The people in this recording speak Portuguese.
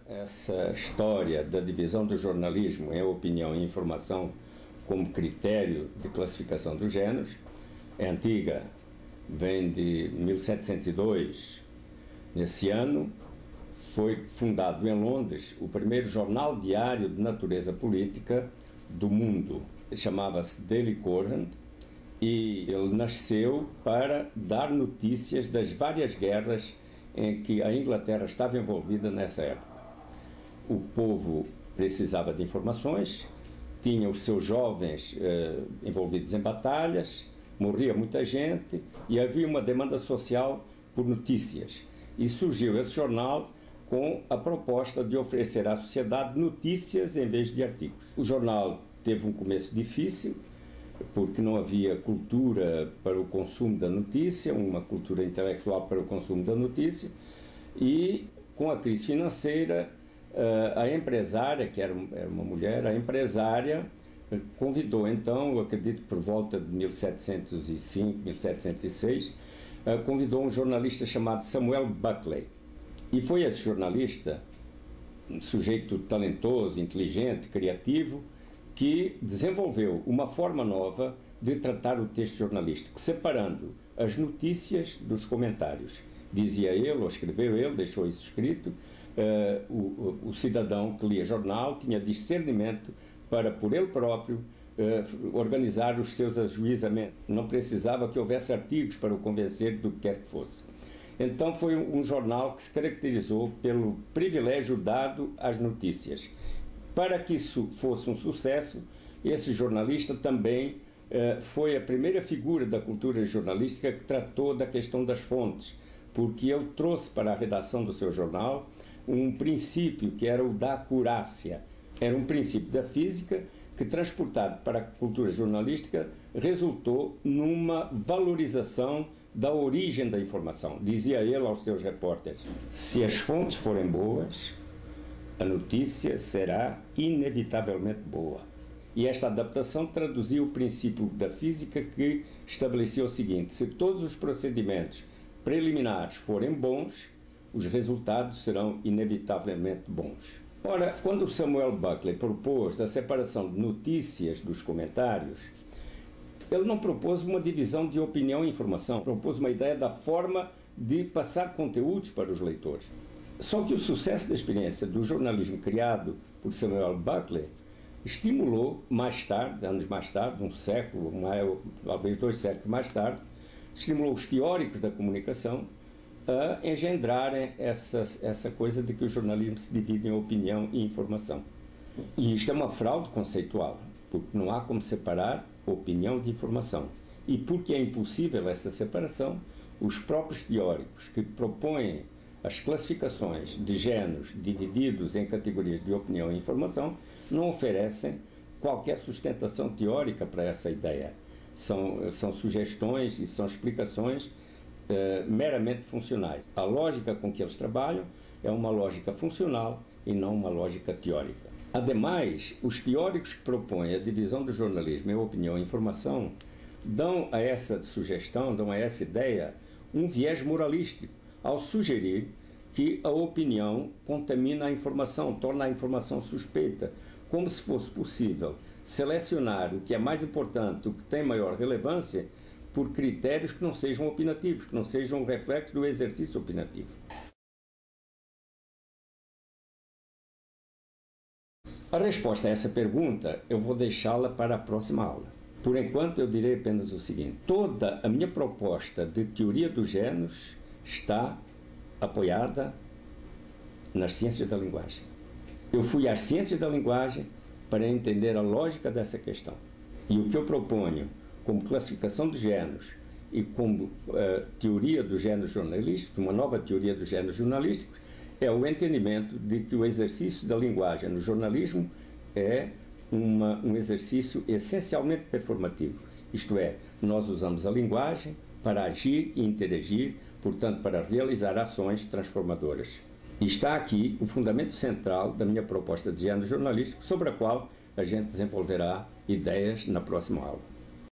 essa história da divisão do jornalismo em opinião e informação como critério de classificação dos géneros é antiga, vem de 1702. Nesse ano foi fundado em Londres o primeiro jornal diário de natureza política do mundo. Chamava-se Daily Courant e ele nasceu para dar notícias das várias guerras em que a Inglaterra estava envolvida nessa época. O povo precisava de informações, tinha os seus jovens envolvidos em batalhas, morria muita gente e havia uma demanda social por notícias. E surgiu esse jornal com a proposta de oferecer à sociedade notícias em vez de artigos. O jornal teve um começo difícil, porque não havia cultura para o consumo da notícia, uma cultura intelectual para o consumo da notícia, e com a crise financeira, a empresária, que era uma mulher, a empresária convidou então, eu acredito por volta de 1705, 1706, convidou um jornalista chamado Samuel Buckley. E foi esse jornalista, um sujeito talentoso, inteligente, criativo, que desenvolveu uma forma nova de tratar o texto jornalístico, separando as notícias dos comentários. Dizia ele, ou escreveu ele, deixou isso escrito, o cidadão que lia jornal tinha discernimento para, por ele próprio, organizar os seus ajuizamentos. Não precisava que houvesse artigos para o convencer do que quer que fosse. Então foi um jornal que se caracterizou pelo privilégio dado às notícias. Para que isso fosse um sucesso, esse jornalista também foi a primeira figura da cultura jornalística que tratou da questão das fontes, porque ele trouxe para a redação do seu jornal um princípio que era o da acurácia. Era um princípio da física que, transportado para a cultura jornalística, resultou numa valorização da origem da informação. Dizia ele aos seus repórteres: se as fontes forem boas, a notícia será inevitavelmente boa. E esta adaptação traduzia o princípio da física que estabelecia o seguinte: se todos os procedimentos preliminares forem bons, os resultados serão inevitavelmente bons. Ora, quando Samuel Buckley propôs a separação de notícias dos comentários, ele não propôs uma divisão de opinião e informação, propôs uma ideia da forma de passar conteúdos para os leitores. Só que o sucesso da experiência do jornalismo criado por Samuel Buckley estimulou mais tarde, anos mais tarde, um século, talvez 2 séculos mais tarde, estimulou os teóricos da comunicação a engendrarem essa coisa de que o jornalismo se divide em opinião e informação. E isto é uma fraude conceitual, porque não há como separar opinião de informação. E porque é impossível essa separação, os próprios teóricos que propõem as classificações de géneros divididos em categorias de opinião e informação não oferecem qualquer sustentação teórica para essa ideia. São sugestões e são explicações meramente funcionais. A lógica com que eles trabalham é uma lógica funcional e não uma lógica teórica. Ademais, os teóricos que propõem a divisão do jornalismo em opinião e informação dão a essa sugestão, dão a essa ideia um viés moralístico, ao sugerir que a opinião contamina a informação, torna a informação suspeita, como se fosse possível selecionar o que é mais importante, o que tem maior relevância, por critérios que não sejam opinativos, que não sejam um reflexo do exercício opinativo. A resposta a essa pergunta eu vou deixá-la para a próxima aula. Por enquanto eu direi apenas o seguinte: toda a minha proposta de teoria dos géneros está apoiada nas ciências da linguagem. Eu fui às ciências da linguagem para entender a lógica dessa questão. E o que eu proponho como classificação de géneros e como teoria dos géneros jornalísticos, uma nova teoria dos géneros jornalísticos, é o entendimento de que o exercício da linguagem no jornalismo é um exercício essencialmente performativo. Isto é, nós usamos a linguagem para agir e interagir, portanto, para realizar ações transformadoras. E está aqui o fundamento central da minha proposta de género jornalístico, sobre a qual a gente desenvolverá ideias na próxima aula.